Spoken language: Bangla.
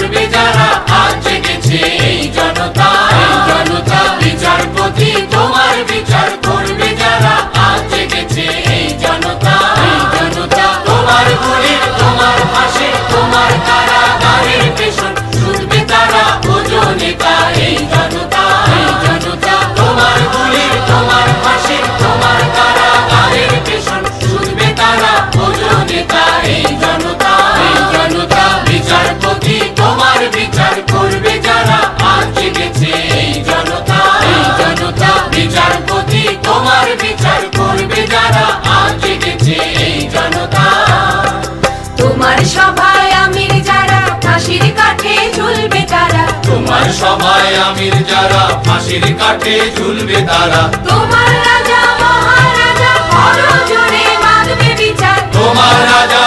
করবে যারা, আজ জেগেছে এই জনতা, এই জনতা। বিচারপতি তোমার বিচার করবে যারা, আজ জেগেছে এই জনতা, এই জনতা। তোমার গুলির, তোমার ফাঁসি, তোমার কারাগারের পেছন শুনবে তারা, ওজনে কা এই জনতা, এই জনতা। তোমার গুলির, তোমার ফাঁসি, তোমার কারাগারের পেছন শুনবে তারা, ওজনে কা এই জনতা, এই জনতা। বিচারপতি তোমার বিচার করবে যারা, আজ জেগেছে এই জনতা, এই জনতা। বিচারপতি তোমার বিচার করবে যারা, আজ জেগেছে এই জনতা। তোমার সভায় আমির যারা, ফাঁসির কাঠে ঝুলবে তারা, তোমার সভায় আমির যারা, ফাঁসির কাঠে ঝুলবে তারা। তোমার রাজা মহারাজা বড় জোরে মানবে বিচার, তোমার রাজা